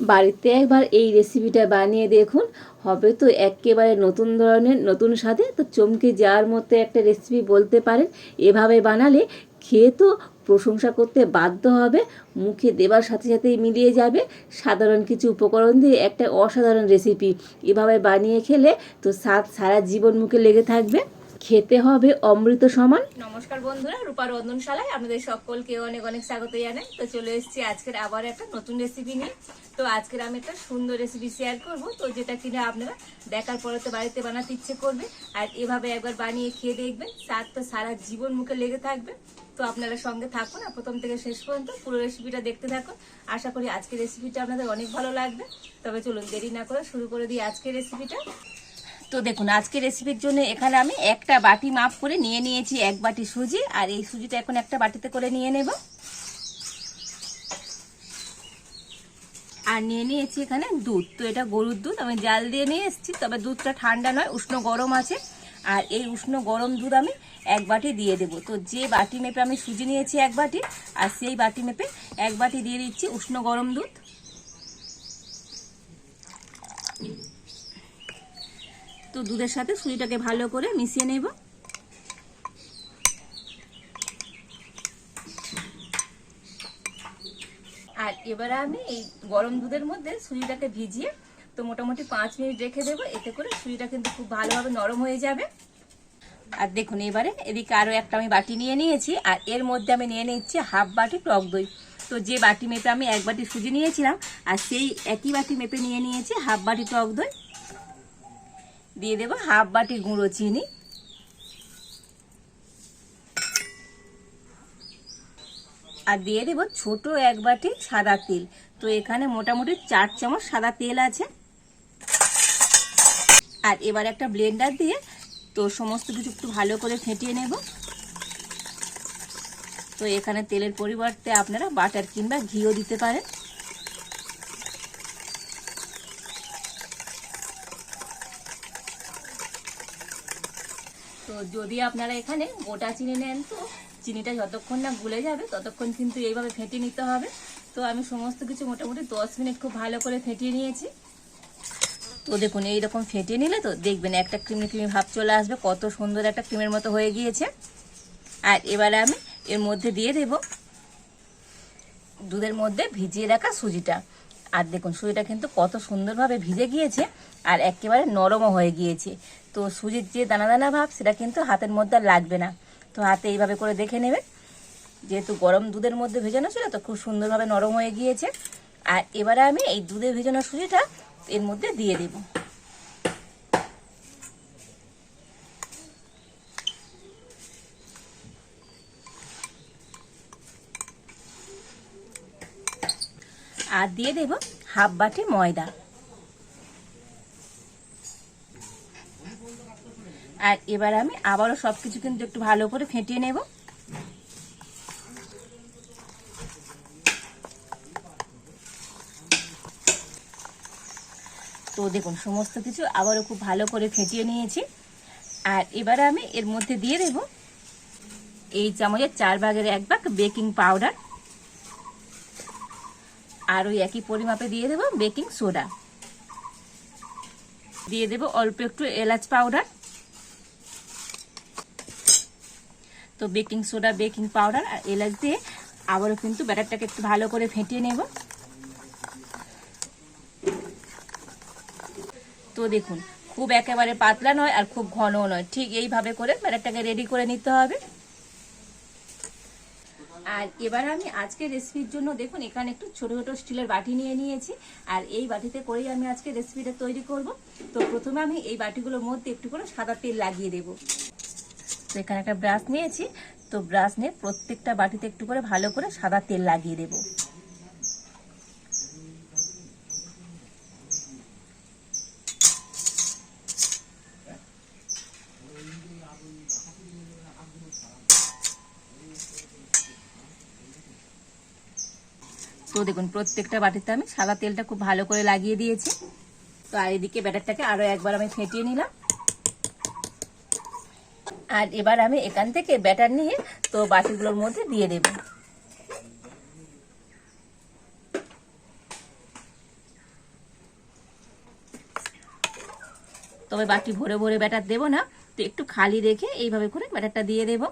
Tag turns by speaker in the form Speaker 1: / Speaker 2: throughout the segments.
Speaker 1: বাড়িতে একবার এই রেসিপিটা বানিয়ে দেখুন, হবে তো একেবারে নতুন ধরনের, নতুন স্বাদে। তো চমকে যাওয়ার মতো একটা রেসিপি বলতে পারেন। এভাবে বানালে খেয়ে তো প্রশংসা করতে বাধ্য হবে, মুখে দেবার সাথে সাথেই মিলিয়ে যাবে। সাধারণ কিছু উপকরণ দিয়ে একটা অসাধারণ রেসিপি এভাবে বানিয়ে খেলে তো স্বাদ সারা জীবন মুখে লেগে থাকবে, খেতে হবে অমৃত সমান। নমস্কার বন্ধুরা, রূপার রন্ধনশালায় আপনাদের সকলকে অনেক অনেক স্বাগত জানাই। তো চলে এসেছি আজকের আবার একটা নতুন রেসিপি নিয়ে। তো আজকের আমি একটা সুন্দর রেসিপি শেয়ার করব, তো যেটা কিনা আপনারা দেখার পরে তো বাড়িতে বানাতে ইচ্ছে করবে, আর এভাবে একবার বানিয়ে খেয়ে দেখবেন, স্বাদ তো সারা জীবন মুখে লেগে থাকবে। তো আপনারা সঙ্গে থাকুন আর প্রথম থেকে শেষ পর্যন্ত পুরো রেসিপিটা দেখতে থাকুন। আশা করি আজকের রেসিপিটা আপনাদের অনেক ভালো লাগবে। তবে চলুন দেরি না করে শুরু করে দিই আজকের রেসিপিটা। তো দেখুন, আজকের রেসিপির জন্য এখানে আমি একটা বাটি মাপ করে নিয়ে নিয়েছি 1 বাটি সুজি, আর এই সুজিটা এখন একটা বাটিতে করে নিয়ে নেব। আর নিয়ে নিয়েছি এখানে দুধ। তো এটা গরুর দুধ, আমি জাল দিয়ে নিয়ে এসেছি, তবে দুধটা ঠান্ডা নয়, উষ্ণ গরম আছে। আর এই উষ্ণ গরম দুধ আমি 1 বাটি দিয়ে দেব। তো যে বাটি মেপে আমি সুজি নিয়েছি 1 বাটি, আর সেই বাটি মেপে 1 বাটি দিয়ে দিচ্ছি উষ্ণ গরম দুধ। তো দুধের সাথে সুজিটাকে ভালো করে মিশিয়ে নেব। আর এবারে আমি এই গরম দুধের মধ্যে সুজিটাকে ভিজিয়ে তো মোটামুটি 5 মিনিট রেখে দেবো, এতে করে সুজিটা কিন্তু খুব ভালোভাবে নরম হয়ে যাবে। আর দেখুন, এবারে এদিকে আরও একটা আমি বাটি নিয়ে নিয়েছি, আর এর মধ্যে আমি নিয়ে নিচ্ছি 1/2 বাটি টক দই। তো যে বাটি মেপে আমি 1 বাটি সুজি নিয়েছিলাম, আর সেই একই বাটি মেপে নিয়ে নিয়েছি 1/2 বাটি টক দই। দিয়ে দেবো 1/2 বাটি গুঁড়ো চিনি, আর দিয়ে দেবো ছোট 1 বাটি সাদা তেল। তো এখানে মোটামুটি 4 চামচ সাদা তেল আছে। আর এবার একটা ব্লেন্ডার দিয়ে তো সমস্ত কিছু একটু ভালো করে ফেটিয়ে নেব। তো এখানে তেলের পরিবর্তে আপনারা বাটার কিংবা ঘিও দিতে পারেন। তো যদি আপনারা এখানে গোটা চিনি নেন, তো চিনিটা যতক্ষণ না গুলে যাবে ততক্ষণ কিন্তু এইভাবে ফেটিয়ে নিতে হবে। তো আমি সমস্ত কিছু মোটামুটি 10 মিনিট খুব ভালো করে ফেটিয়ে নিয়েছি। তো দেখুন, এইরকম ফেটিয়ে নিলে তো দেখবেন একটা ক্রিমি ক্রিমি ভাব চলে আসবে, কত সুন্দর একটা ক্রিমের মতো হয়ে গিয়েছে। আর এবারে আমি এর মধ্যে দিয়ে দেব দুধের মধ্যে ভিজিয়ে রাখা সুজিটা। আর দেখুন, সুজিটা কিন্তু কত সুন্দরভাবে ভিজে গিয়েছে, আর একেবারে নরমও হয়ে গিয়েছে। তো সুজির যে দানা দানা ভাব, সেটা কিন্তু হাতের মধ্যে লাগবে না। তো হাতে এইভাবে করে দেখে নেবে, যেহেতু গরম দুধের মধ্যে ভেজানো ছিল, তো খুব সুন্দরভাবে নরম হয়ে গিয়েছে। আর এবারে আমি এই দুধে ভেজানো সুজিটা এর মধ্যে দিয়ে দেব। আর দিয়ে দেব 1/2 বাটি ময়দা। আর এবার আমি আবারও সবকিছু কিন্তু একটু ভালো করে ফেটিয়ে নেব। তো দেখুন, সমস্ত কিছু আবারও খুব ভালো করে ফেটিয়ে নিয়েছি। আর এবারে আমি এর মধ্যে দিয়ে দেব এই চামচের 4 ভাগের 1 ভাগ বেকিং পাউডার, আর ওই একই পরিমাপে দিয়ে দেব বেকিং সোডা, দিয়ে দেব অল্প একটু এলাচ পাউডার। তো বেকিং সোডা, বেকিং পাউডার আর এলাচ দিয়ে আবারও কিন্তু ব্যাটারটাকে একটু ভালো করে ফেটিয়ে নেব। তো দেখুন, খুব একেবারে পাতলা নয় আর খুব ঘনও নয়, ঠিক এইভাবে করে ব্যাটারটাকে রেডি করে নিতে হবে। আর এবার আমি আজকে রেসিপির জন্য দেখুন এখানে একটু ছোট ছোট স্টিলের বাটি নিয়ে নিয়েছি, আর এই বাটিতে করেই আমি আজকে রেসিপিটা তৈরি করব। তো প্রথমে আমি এই বাটিগুলোর মধ্যে একটু করে সাদা তেল লাগিয়ে দেব। তো এখানে একটা ব্রাশ নিয়েছি, তো ব্রাশ নিয়ে প্রত্যেকটা বাটিতে একটু করে ভালো করে সাদা তেল লাগিয়ে দেব। তো দেখুন, প্রত্যেকটা বাটিতে আমি সাদা তেলটা খুব ভালো করে লাগিয়ে দিয়েছি। তো আর এদিকে ব্যাটারটাকে আরো একবার আমি ফেটিয়ে নিলাম। আর এবার আমি এখান থেকে ব্যাটার নিয়ে তো বাটিগুলোর মধ্যে দিয়ে দেব। তবে বাটি ভরে ভরে ব্যাটার দেবো না, তো একটু খালি রেখে এইভাবে করে ব্যাটারটা দিয়ে দেবো।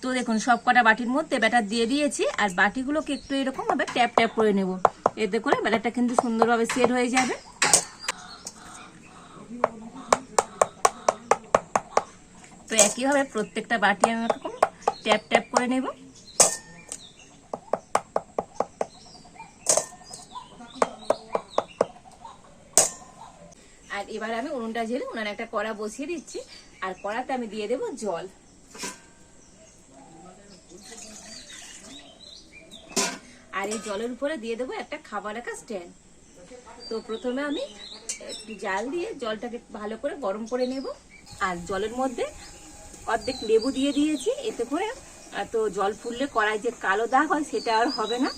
Speaker 1: তো দেখুন সব কটা বাটির মধ্যে ব্যাটার দিয়ে দিয়েছি, আর বাটিগুলোকে একটু এরকম ভাবে ট্যাপ ট্যাপ করে নেব, এতে করে ব্যাটারটা কিন্তু সুন্দরভাবে সেট হয়ে যাবে। তো একইভাবে প্রত্যেকটা বাটি আমি এরকম ট্যাপ ট্যাপ করে নেব। আর এবার আমি উনুনটা জ্বেলে উনানে একটা কড়া বসিয়ে দিচ্ছি, আর কড়াতে আমি দিয়ে দেব জল। আর এই জলের উপরে দিয়ে দেবো একটা খাবার রাখা স্ট্যান্ড। তো প্রথমে আমি একটু জাল দিয়ে জলটাকে ভালো করে গরম করে নেব, আর জলের মধ্যে অর্ধেক লেবু দিয়ে দিয়েছি, এতে করে তো জল ফুললে কড়াই যে কালো দাগ হয় সেটা আর হবে না।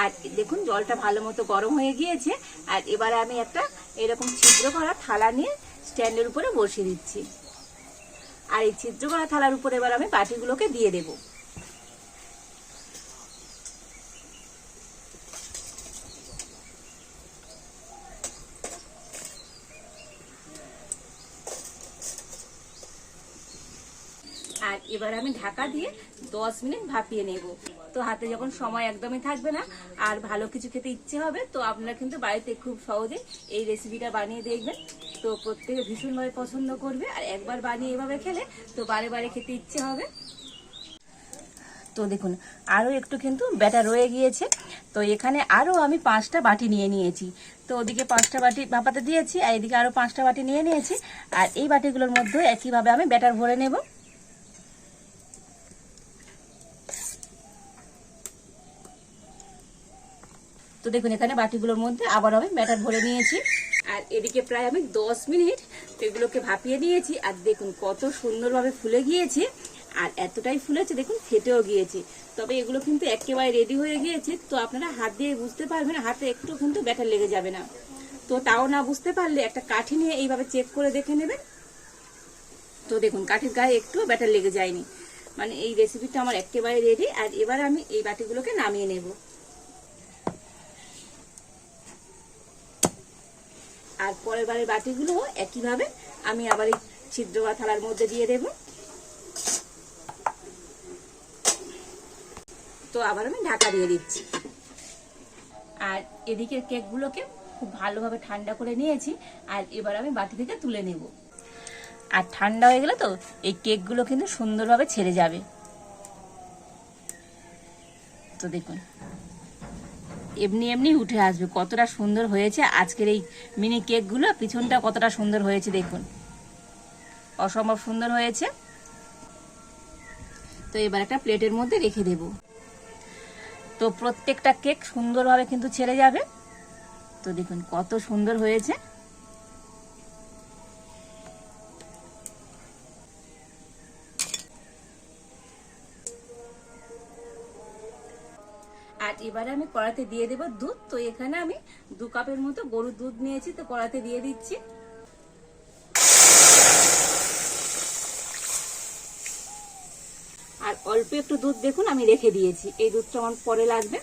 Speaker 1: আর দেখুন জলটা ভালো মতো গরম হয়ে গিয়েছে, আর এবারে আমি একটা এরকম ছিদ্র করা থালা নিয়ে স্ট্যান্ডের উপরে বসিয়ে দিচ্ছি, আর এই ছিদ্র করা থালার উপরে এবার আমি বাটিগুলোকে দিয়ে দেবো। আর এবার আমি ঢাকা দিয়ে 10 মিনিট ভাপিয়ে নেব। তো হাতে যখন সময় একদমই থাকবে না আর ভালো কিছু খেতে ইচ্ছে হবে, তো আপনারা কিন্তু বাড়িতে খুব সহজে এই রেসিপিটা বানিয়ে দেখবেন। তো প্রত্যেকে ভীষণভাবে পছন্দ করবে, আর একবার বানিয়ে এভাবে খেলে তো বারে বারে খেতে ইচ্ছে হবে। তো দেখুন আরও একটু কিন্তু ব্যাটার রয়ে গিয়েছে, তো এখানে আরও আমি 5টা বাটি নিয়ে নিয়েছি। তো ওদিকে 5টা বাটি ভাপাতে দিয়েছি, আর এদিকে আরও 5টা বাটি নিয়ে নিয়েছি, আর এই বাটিগুলোর মধ্যে একইভাবে আমি ব্যাটার ভরে নেব। তো দেখুন এখানে বাটিগুলোর মধ্যে আবার আমি ব্যাটার ভরে নিয়েছি, আর এদিকে প্রায় আমি 10 মিনিট এগুলোকে ভাপিয়ে নিয়েছি, আর দেখুন কত সুন্দরভাবে ফুলে গিয়েছে, আর এতটাই ফুলেছে দেখুন ফেটেও গিয়েছে। তবে এগুলো কিন্তু একেবারে রেডি হয়ে গিয়েছে, তো আপনারা হাত দিয়ে বুঝতে পারবেন, হাতে একটু কিন্তু ব্যাটার লেগে যাবে না। তো তাও না বুঝতে পারলে একটা কাঠি নিয়ে এইভাবে চেক করে দেখে নেবেন। তো দেখুন কাঠির গায়ে একটু ব্যাটার লেগে যায়নি, মানে এই রেসিপিটা আমার একেবারে রেডি। আর এবার আমি এই বাটিগুলোকে নামিয়ে নেব, আর পরের বারের বাটিগুলো একইভাবে আমি আবার এই ছিদ্র বা থালার মধ্যে দিয়ে দেব। তো আবার আমি ঢাকা দিয়ে দিচ্ছি, আর এদিকে কেকগুলোকে খুব ভালোভাবে ঠান্ডা করে নিয়েছি, আর এবার আমি বাটি থেকে তুলে নেব। আর ঠান্ডা হয়ে গেলে তো এই কেকগুলো কিন্তু সুন্দরভাবে ছেড়ে যাবে। তো দেখুন এমনি এমনি উঠে আসবে, কতটা সুন্দর হয়েছে আজকের এই মিনি কেকগুলো। পিছনটা কতটা সুন্দর হয়েছে দেখুন, অসম্ভব সুন্দর হয়েছে। তো এবার একটা প্লেটের মধ্যে রেখে দেব। তো প্রত্যেকটা কেক সুন্দরভাবে কিন্তু ছেড়ে যাবে। তো দেখুন কত সুন্দর হয়েছে। আর এবারে আমি কড়াতে দিয়ে দেব দুধ। তো এখানে আমি 2 কাপের মতো গরুর দুধ নিয়েছি, তো কড়াতে দিয়ে দিচ্ছি। আর অল্প একটু দুধ দেখুন আমি রেখে দিয়েছি, এই দুধটা আমার পরে লাগবে।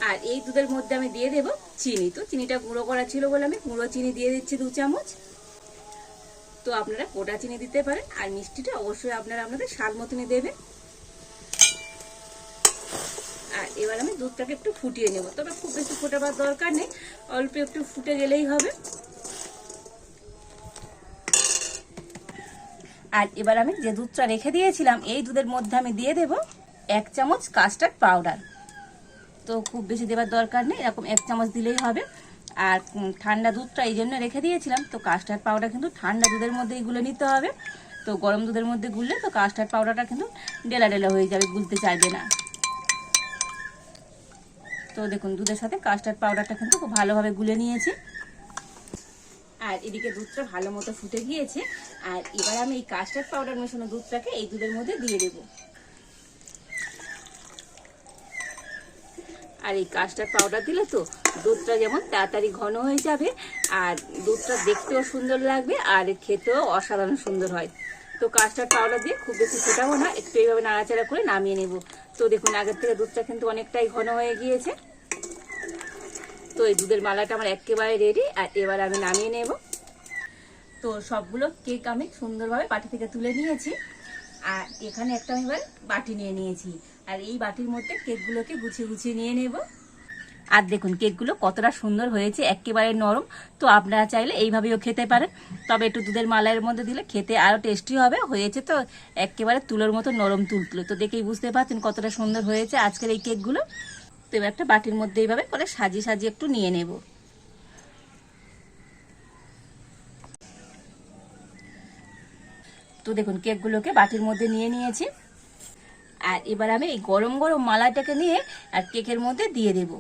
Speaker 1: আর এই দুধের মধ্যে আমি দিয়ে দেব চিনি। তো চিনিটা গুঁড়ো করা ছিল বলে আমি গুঁড়ো চিনি দিয়ে দিচ্ছি 2 চামচ। তো আপনারা গোটা চিনি দিতে পারেন, আর মিষ্টিটা অবশ্যই আপনারা আপনাদের স্বাদ মতনই দেবেন। আর এবার আমি দুধটাকে একটু ফুটিয়ে নেব, তবে খুব বেশি ফোটাবার দরকার নেই, অল্প একটু ফুটে গেলেই হবে। আর এবার আমি যে দুধটা রেখে দিয়েছিলাম এই দুধের মধ্যে আমি দিয়ে দেব 1 চামচ কাস্টার্ড পাউডার। তো খুব বেশি দেবার দরকার নেই, এরকম 1 চামচ দিলেই হবে। আর ঠান্ডা দুধটা এই জন্য রেখে দিয়েছিলাম, তো কাস্টার্ড পাউডার কিন্তু ঠান্ডা দুধের মধ্যেই গুলে নিতে হবে। তো গরম দুধের মধ্যে গুললে তো কাস্টার্ড পাউডারটা কিন্তু ডেলা ডেলা হয়ে যাবে, গুলতে চাইবে না। তো দেখুন দুধের সাথে কাস্টার্ড পাউডারটা কিন্তু খুব ভালোভাবে গুলে নিয়েছি। আর এদিকে দুধটা ভালো মতো ফুটে গিয়েছে, আর এবার আমি এই কাস্টার্ড পাউডার মেশানো দুধটাকে এই দুধের মধ্যে দিয়ে দেব। আর এই কাস্টার্ড পাউডার দিলে তো দুধটা যেমন তাড়াতাড়ি ঘন হয়ে যাবে, আর দুধটা দেখতেও সুন্দর লাগবে, আর খেতেও অসাধারণ সুন্দর হয়। তো কাস্টার্ড পাউডার দিয়ে খুব বেশি ফোটাবো না, একটু এইভাবে নাড়াচাড়া করে নামিয়ে নেব। তো দেখুন আগের থেকে দুধটা কিন্তু অনেকটাই ঘন হয়ে গিয়েছে। তো এই দুধের মালাটা আমার একেবারে রেডি, আর এবার আমি নামিয়ে নেব। তো সবগুলো কেক আমি সুন্দরভাবে বাটি থেকে তুলে নিয়েছি, আর এখানে একটা আমি এবার বাটি নিয়ে নিয়েছি, আর এই বাটির মধ্যে কেকগুলোকে গুছিয়ে গুছিয়ে নিয়ে নেব। আর দেখুন কেকগুলো কতটা সুন্দর হয়েছে, একেবারে নরম। তো আপনারা চাইলে এইভাবেও খেতে পারেন, তবে একটু দুধের মালাইয়ের মধ্যে দিলে খেতে আরও টেস্টি হবে। হয়েছে তো একেবারে তুলোর মতো নরম তুলতুলো, তো দেখেই বুঝতে পারছেন কতটা সুন্দর হয়েছে আজকের এই কেকগুলো। তো এবার একটা বাটির মধ্যে এইভাবে করে সাজিয়ে সাজিয়ে একটু নিয়ে নেব। তো দেখুন কেকগুলোকে বাটির মধ্যে নিয়ে নিয়েছি, আর এবার আমি এই গরম গরম মালাইটাকে নিয়ে আর কেকের মধ্যে দিয়ে দেব।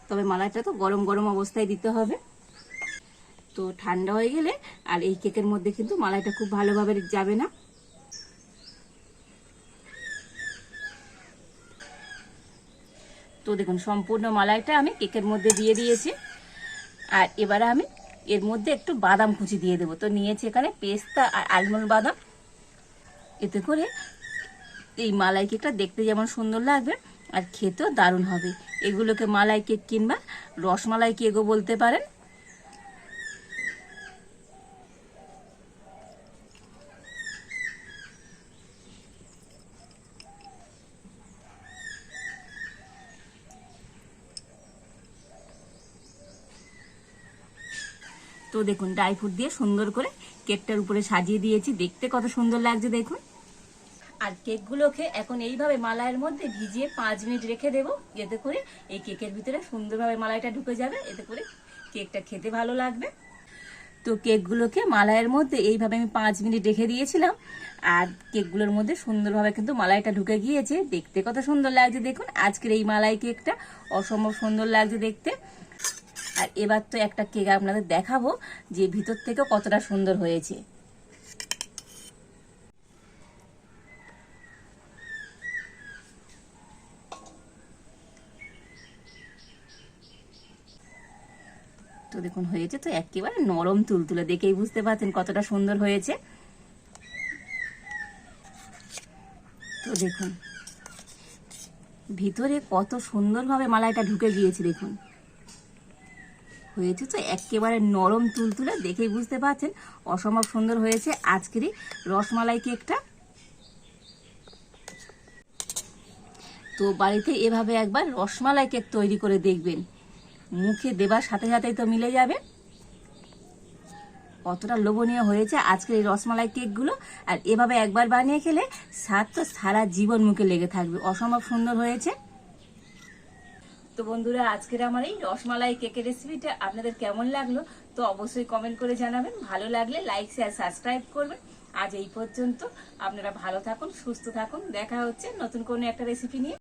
Speaker 1: তবে মালাইটা তো গরম গরম অবস্থায় দিতে হবে, তো ঠান্ডা হয়ে গেলে আর এই কেকের মধ্যে কিন্তু মালাইটা খুব ভালোভাবে যাবে না। তো দেখুন সম্পূর্ণ মালাইটা আমি কেকের মধ্যে দিয়ে দিয়েছি, আর এবারে আমি এর মধ্যে একটু বাদাম কুচি দিয়ে দেবো। তো নিয়েছি এখানে পেস্তা আর আলমন্ড বাদাম, এতে করে এই মালাই কেকটা দেখতে যেমন সুন্দর লাগবে আর খেতেও দারুণ হবে। এগুলোকে মালাই কেক কিংবা রসমালাই কেকও বলতে পারেন। তো দেখুন ড্রাই ফ্রুট দিয়ে সুন্দর করে কেকটার উপরে সাজিয়ে দিয়েছি, দেখতে কত সুন্দর লাগছে দেখুন। আর কেকগুলোকে এখন এইভাবে মালাইয়ের মধ্যে ভিজিয়ে 5 মিনিট রেখে দেবো, এতে করে এই কেকের ভিতরে সুন্দরভাবে মালাইটা ঢুকে যাবে, এতে করে কেকটা খেতে ভালো লাগবে। তো কেকগুলোকে মালাইয়ের মধ্যে এইভাবে আমি 5 মিনিট রেখে দিয়েছিলাম, আর কেকগুলোর মধ্যে সুন্দরভাবে কিন্তু মালাইটা ঢুকে গিয়েছে, দেখতে কত সুন্দর লাগছে দেখুন। আজকের এই মালাই কেকটা অসম্ভব সুন্দর লাগছে দেখতে। আর এবার তো একটা কেক আপনাদের দেখাবো যে ভিতর থেকে কতটা সুন্দর হয়েছে। তো দেখুন হয়েছে তো একেবারে নরম তুলতুলে, দেখেই বুঝতে পারছেন কতটা সুন্দর হয়েছে। তো দেখুন ভিতরে কত সুন্দরভাবে মালাইটা ঢুকে গিয়েছে দেখুন। হয়েছে তো একেবারে নরম তুলতুলে, দেখেই বুঝতে পারছেন অসম্ভব সুন্দর হয়েছে আজকের এই রসমালাই কেকটা। তো বাড়িতে এভাবে একবার রসমালাই কেক তৈরি করে দেখবেন, মুখে দেবার সাথে সাথেই তো মিলে যাবে। কতটা লোভনীয় হয়েছে আজকের এই রসমালাই কেকগুলো, আর এভাবে একবার বানিয়ে খেলে স্বাদ তো সারা জীবন মুখে লেগে থাকবে, অসম্ভব সুন্দর হয়েছে। তো বন্ধুরা আজকের আমার এই রসমালাই কেকের রেসিপিটা আপনাদের কেমন লাগলো তো অবশ্যই কমেন্ট করে জানাবেন। ভালো লাগলে লাইক শেয়ার সাবস্ক্রাইব করবেন। আজ এই পর্যন্ত, আপনারা ভালো থাকুন, সুস্থ থাকুন, দেখা হচ্ছে নতুন কোনো একটা রেসিপি নিয়ে।